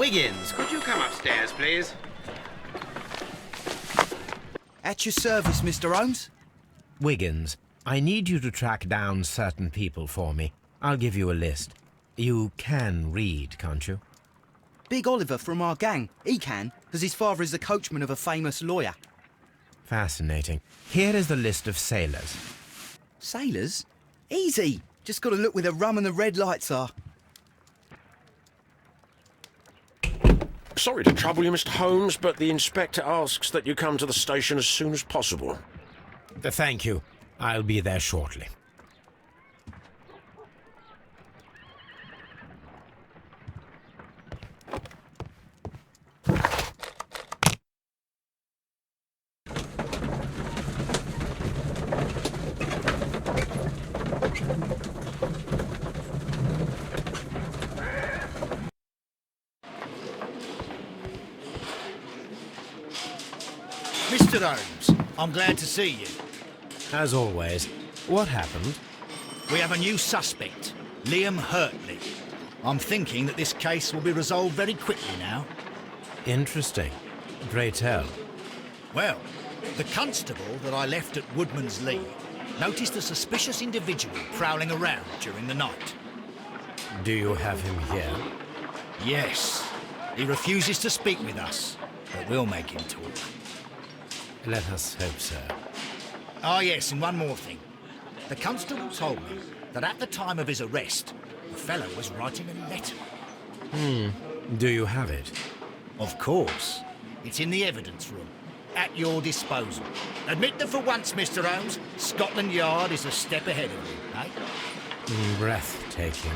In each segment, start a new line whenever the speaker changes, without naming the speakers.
Wiggins, could you come upstairs, please?
At your service, Mr. Holmes.
Wiggins, I need you to track down certain people for me. I'll give you a list. You can read, can't you?
Big Oliver from our gang. He can, because his father is the coachman of a famous lawyer.
Fascinating. Here is the list of sailors.
Sailors? Easy. Just got to look where the rum and the red lights are.
Sorry to trouble you, Mr. Holmes, but the inspector asks that you come to the station as soon as possible.
Thank you. I'll be there shortly.
Mr. Holmes, I'm glad to see you.
As always, what happened?
We have a new suspect, Liam Hurtley. I'm thinking that this case will be resolved very quickly now.
Interesting. Pray tell.
Well, the constable that I left at Woodman's Lee noticed a suspicious individual prowling around during the night.
Do you have him here?
Yes. He refuses to speak with us, but we'll make him talk.
Let us hope so.
Ah, yes, and one more thing. The constable told me that at the time of his arrest, the fellow was writing a letter.
Do you have it?
Of course. It's in the evidence room. At your disposal. Admit that for once, Mr. Holmes, Scotland Yard is a step ahead of you, eh?
Breathtaking.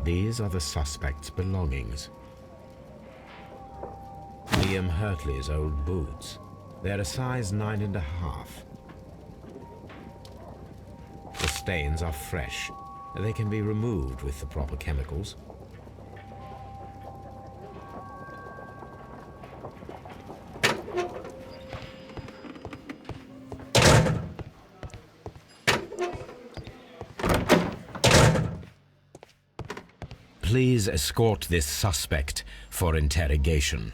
These are the suspect's belongings. Liam Hurtley's old boots. They're a size 9½. The stains are fresh. They can be removed with the proper chemicals. Please escort this suspect for interrogation.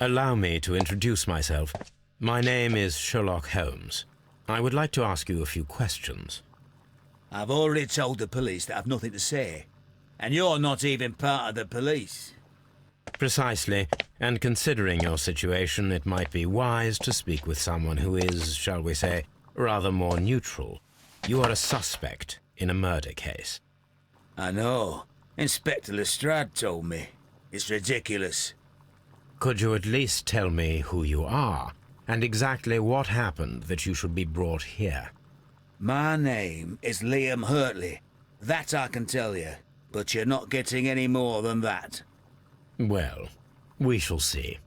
Allow me to introduce myself. My name is Sherlock Holmes. I would like to ask you a few questions.
I've already told the police that I've nothing to say. And you're not even part of the police.
Precisely, and considering your situation, it might be wise to speak with someone who is, shall we say, rather more neutral. You are a suspect in a murder case.
I know. Inspector Lestrade told me. It's ridiculous.
Could you at least tell me who you are, and exactly what happened that you should be brought here?
My name is Liam Hurtley. That I can tell you. But you're not getting any more than that.
Well, we shall see.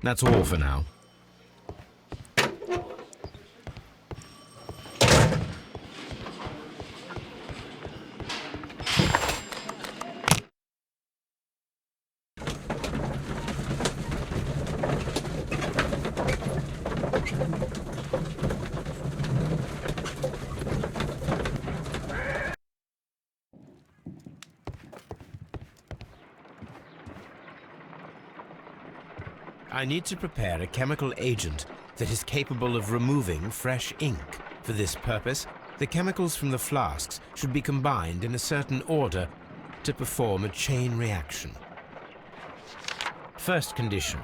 That's all for now. I need to prepare a chemical agent that is capable of removing fresh ink. For this purpose, the chemicals from the flasks should be combined in a certain order to perform a chain reaction. First condition,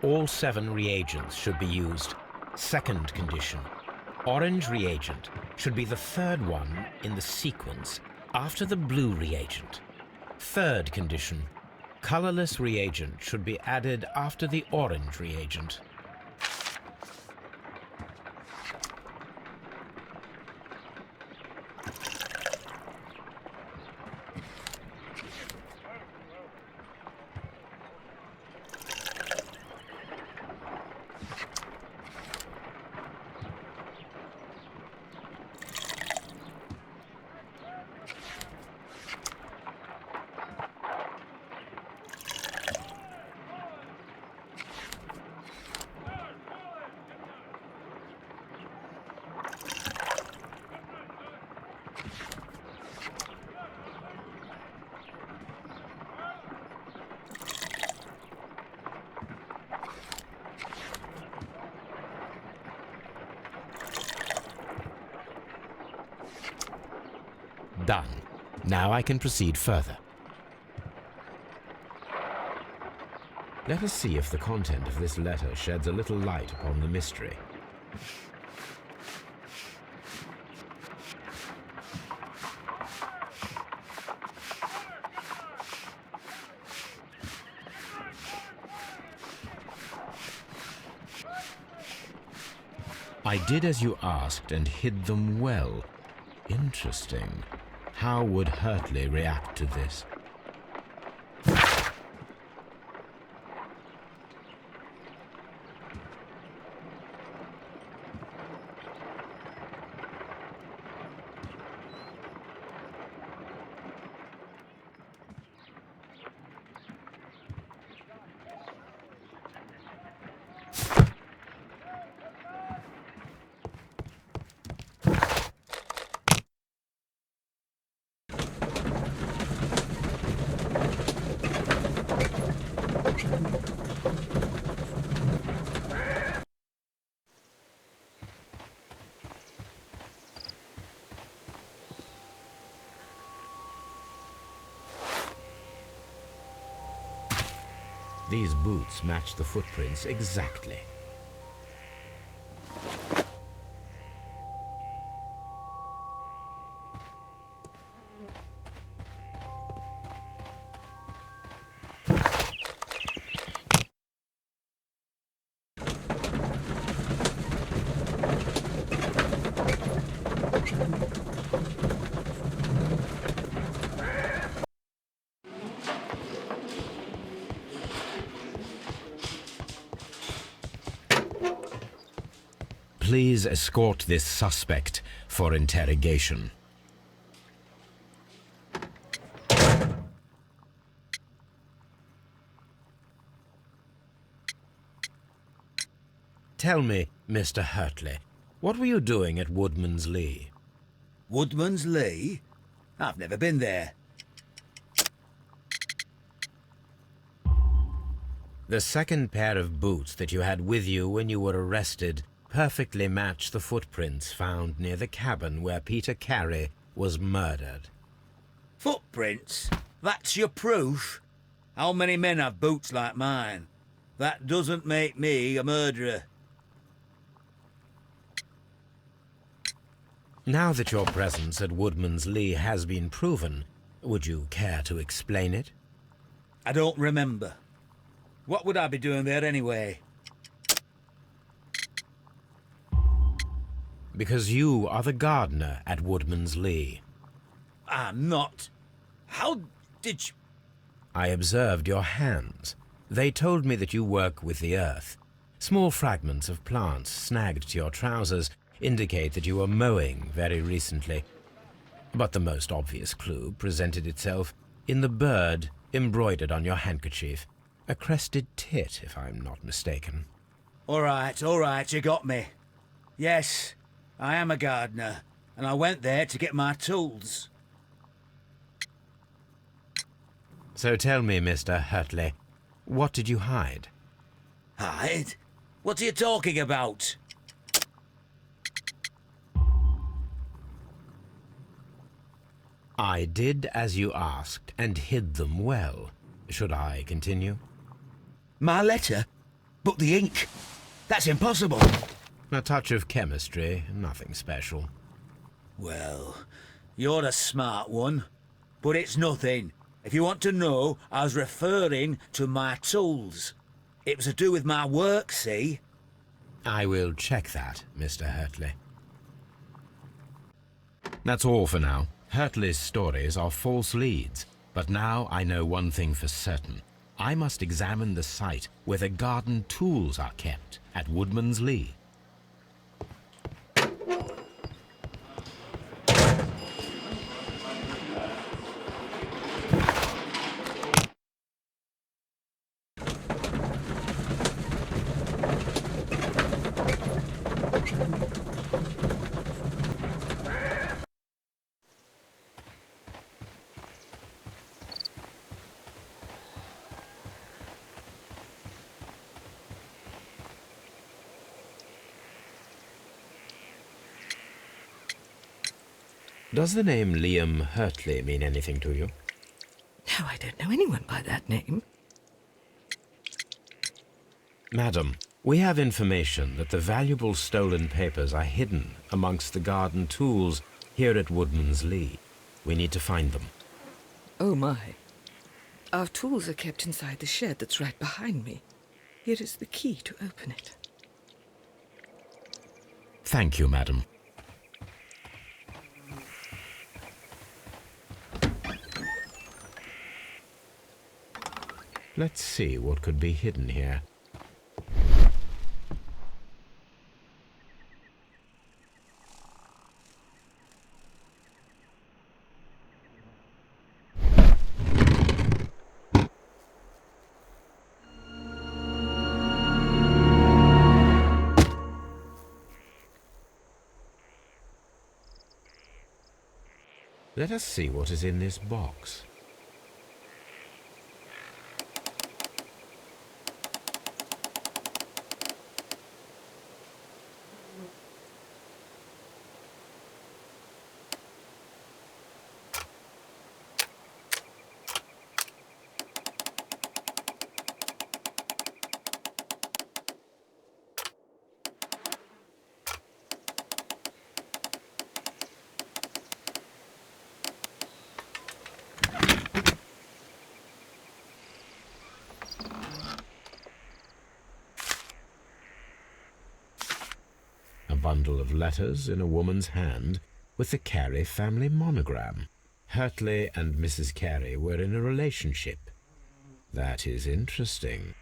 all 7 reagents should be used. Second condition, orange reagent should be the third one in the sequence after the blue reagent. Third condition. Colorless reagent should be added after the orange reagent. Done. Now I can proceed further. Let us see if the content of this letter sheds a little light upon the mystery. I did as you asked and hid them well. Interesting. How would Hurtley react to this? These boots match the footprints exactly. Please escort this suspect for interrogation. Tell me, Mr. Hurtley, what were you doing at Woodman's Lee?
Woodman's Lee? I've never been there.
The second pair of boots that you had with you when you were arrested perfectly match the footprints found near the cabin where Peter Carey was murdered.
Footprints? That's your proof? How many men have boots like mine? That doesn't make me a murderer.
Now that your presence at Woodman's Lee has been proven, would you care to explain it?
I don't remember. What would I be doing there anyway?
Because you are the gardener at Woodman's Lee.
I'm not. How did you...
I observed your hands. They told me that you work with the earth. Small fragments of plants snagged to your trousers indicate that you were mowing very recently. But the most obvious clue presented itself in the bird embroidered on your handkerchief. A crested tit, if I'm not mistaken.
All right, you got me. Yes, I am a gardener, and I went there to get my tools.
So tell me, Mr. Hurtley, what did you hide?
Hide? What are you talking about?
I did as you asked and hid them well. Should I continue?
My letter? But the ink? That's impossible.
A touch of chemistry, nothing special.
Well, you're a smart one, but it's nothing. If you want to know, I was referring to my tools. It was to do with my work, see?
I will check that, Mr. Hurtley. That's all for now. Hurtley's stories are false leads, but now I know one thing for certain. I must examine the site where the garden tools are kept at Woodman's Lee. Does the name Liam Hurtley mean anything to you?
No, I don't know anyone by that name.
Madam, we have information that the valuable stolen papers are hidden amongst the garden tools here at Woodman's Lee. We need to find them.
Oh, my. Our tools are kept inside the shed that's right behind me. Here is the key to open it.
Thank you, madam. Let's see what could be hidden here. Let us see what is in this box. A bundle of letters in a woman's hand with the Carey family monogram. Hurtley and Mrs. Carey were in a relationship. That is interesting.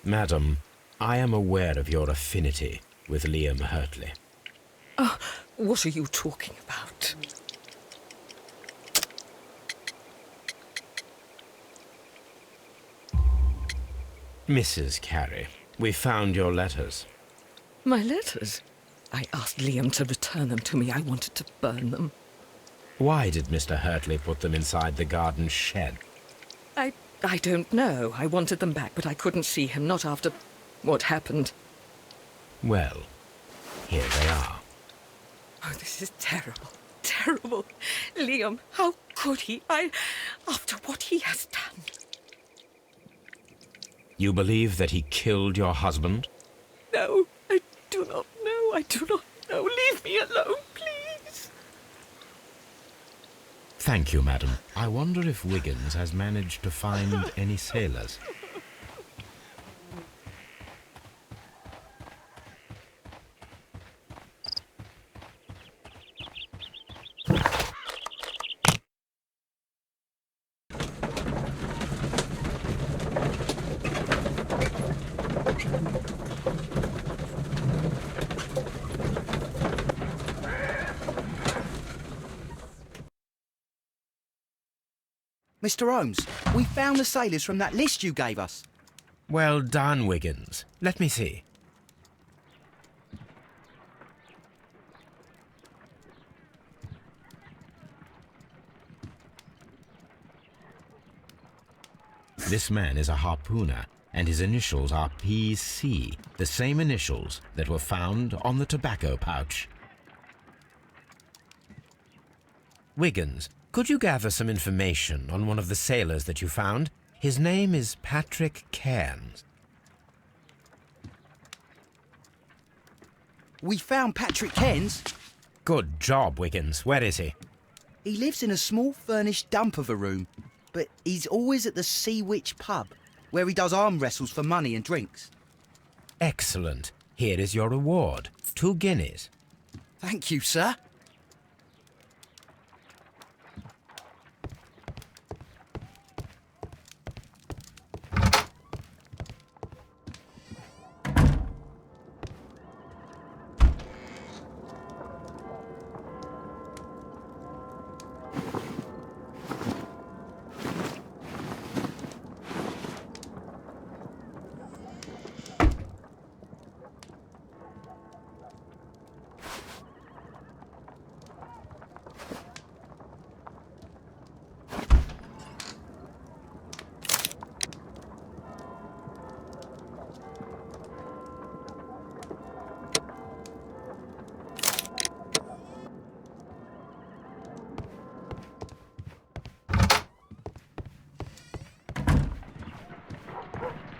Madam, I am aware of your affinity with Liam Hurtley.
Oh, what are you talking about?
Mrs. Carey, we found your letters.
My letters? I asked Liam to return them to me. I wanted to burn them.
Why did Mr. Hurtley put them inside the garden shed?
I don't know. I wanted them back, but I couldn't see him, not after what happened.
Well, here they are.
Oh, this is terrible. Terrible. Liam, how could he? After what he has done.
You believe that he killed your husband?
No, I do not know. I do not know. Leave me alone, please.
Thank you, madam. I wonder if Wiggins has managed to find any sailors.
Mr. Holmes, we found the sailors from that list you gave us.
Well done, Wiggins. Let me see. This man is a harpooner. and his initials are PC, the same initials that were found on the tobacco pouch. Wiggins, could you gather some information on one of the sailors that you found? His name is Patrick Cairns.
We found Patrick Cairns.
Good job, Wiggins. Where is he?
He lives in a small furnished dump of a room, but he's always at the Sea Witch pub, where he does arm wrestles for money and drinks.
Excellent. Here is your reward. 2 guineas.
Thank you, sir.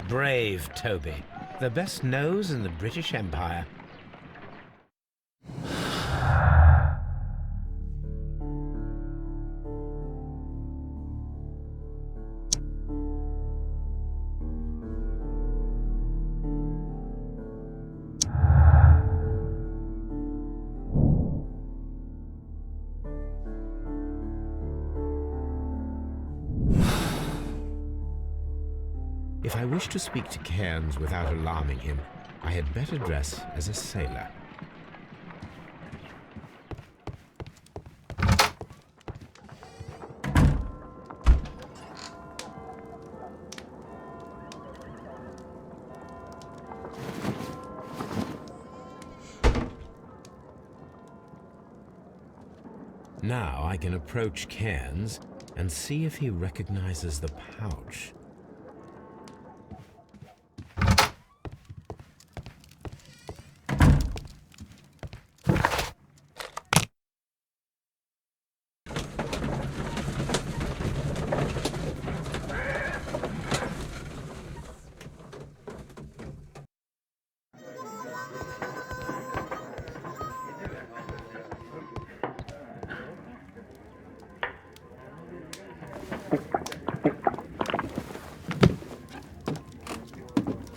Brave Toby. The best nose in the British Empire. If I wish to speak to Cairns without alarming him, I had better dress as a sailor. Now I can approach Cairns and see if he recognizes the pouch.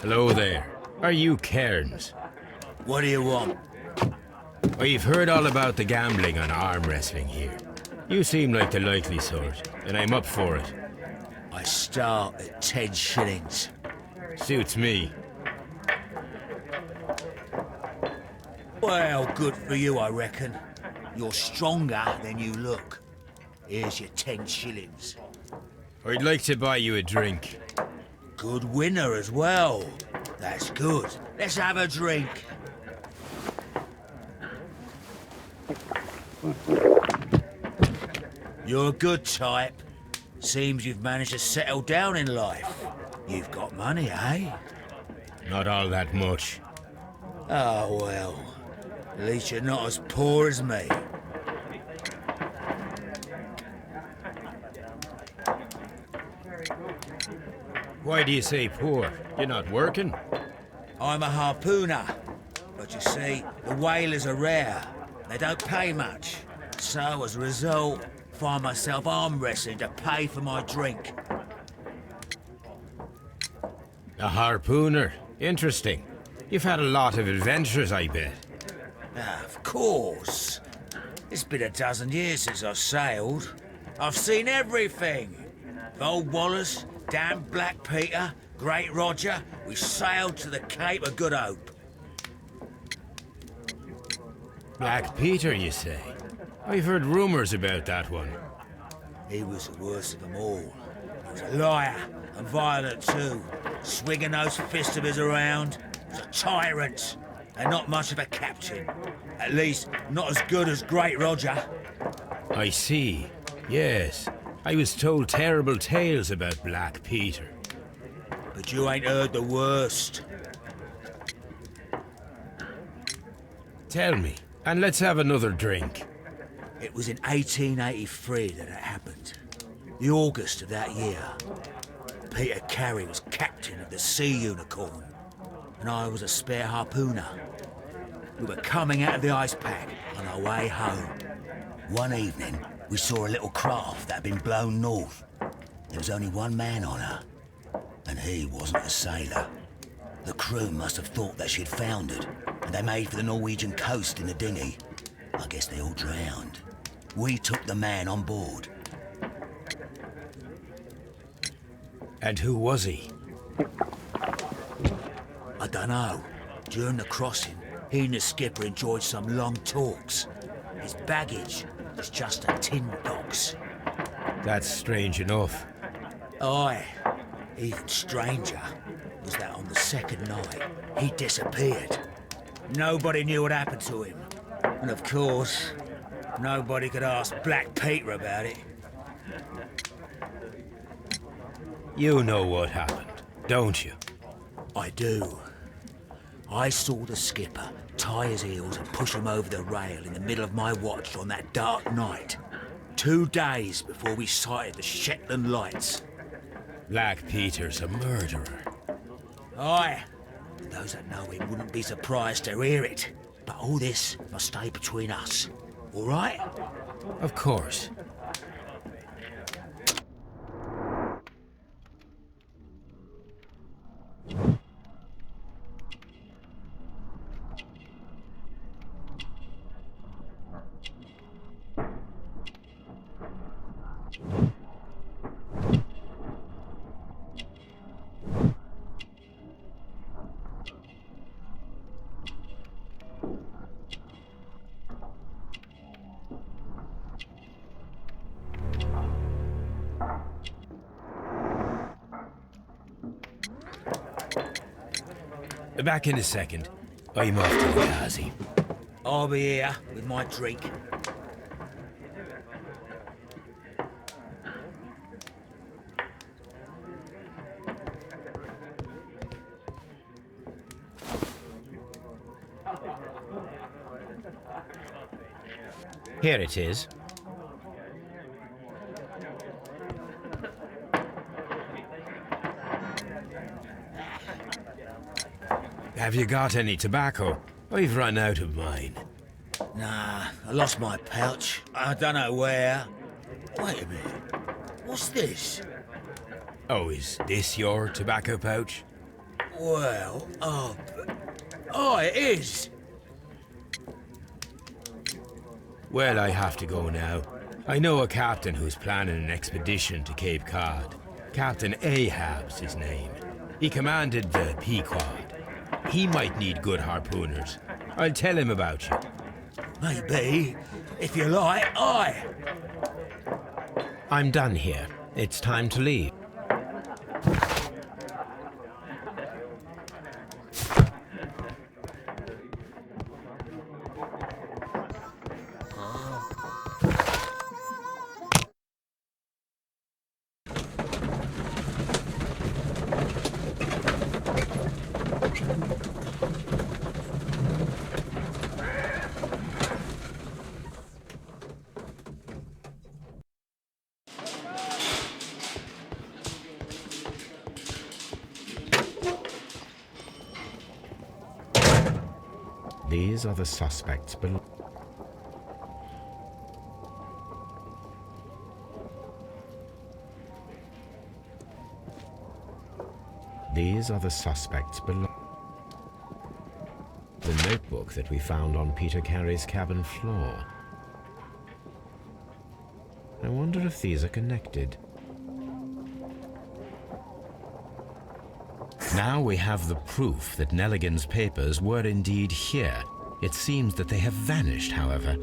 Hello there. Are you Cairns?
What do you want?
We've heard all about the gambling on arm wrestling here. You seem like the likely sort, and I'm up for it.
I start at 10 shillings.
Suits me.
Well, good for you, I reckon. You're stronger than you look. Here's your 10 shillings.
I'd like to buy you a drink.
Good winner as well. That's good. Let's have a drink. You're a good type. Seems you've managed to settle down in life. You've got money, eh?
Not all that much.
Oh, well. At least you're not as poor as me.
Why do you say poor? You're not working?
I'm a harpooner. But you see, the whalers are rare. They don't pay much. So, as a result, find myself arm wrestling to pay for my drink.
A harpooner? Interesting. You've had a lot of adventures, I bet.
Of course. It's been a dozen years since I've sailed. I've seen everything. Old Wallace, damn Black Peter, Great Roger. We sailed to the Cape of Good Hope.
Black Peter, you say? I've heard rumors about that one.
He was the worst of them all. He was a liar and violent too, swinging those fists of his around. He was a tyrant and not much of a captain. At least, not as good as Great Roger.
I see. Yes. I was told terrible tales about Black Peter.
But But you ain't heard the worst.
Tell me, and let's have another drink.
It was in 1883 that it happened. The August of that year. Peter Carey was captain of the Sea Unicorn, and I was a spare harpooner. We were coming out of the ice pack on our way home. One evening, we saw a little craft that had been blown north. There was only one man on her, and he wasn't a sailor. The crew must have thought that she'd foundered, and they made for the Norwegian coast in the dinghy. I guess they all drowned. We took the man on board.
And who was he?
I dunno. During the crossing, he and the skipper enjoyed some long talks. His baggage was just a tin box.
That's strange enough.
Aye. Even stranger was that on the second night, he disappeared. Nobody knew what happened to him. And of course, nobody could ask Black Peter about it.
You know what happened, don't you?
I do. I saw the skipper tie his heels and push him over the rail in the middle of my watch on that dark night. 2 days before we sighted the Shetland lights.
Black Peter's a murderer.
Aye. Those that know him wouldn't be surprised to hear it. But all this must stay between us. All right?
Of course. Back in a second. I'm off to the Ghazi.
I'll be here with my drink.
Here it is. Have you got any tobacco? I've run out of mine.
Nah, I lost my pouch. I don't know where. Wait a minute. What's this?
Oh, is this your tobacco pouch?
Well, oh, it is.
Well, I have to go now. I know a captain who's planning an expedition to Cape Cod. Captain Ahab's his name. He commanded the Pequod. He might need good harpooners. I'll tell him about you.
Maybe. If you like, aye.
I'm done here. It's time to leave. These are the suspects below. These are the suspects below. The notebook that we found on Peter Carey's cabin floor. I wonder if these are connected. Now we have the proof that Nelligan's papers were indeed here. It seems that they have vanished, however.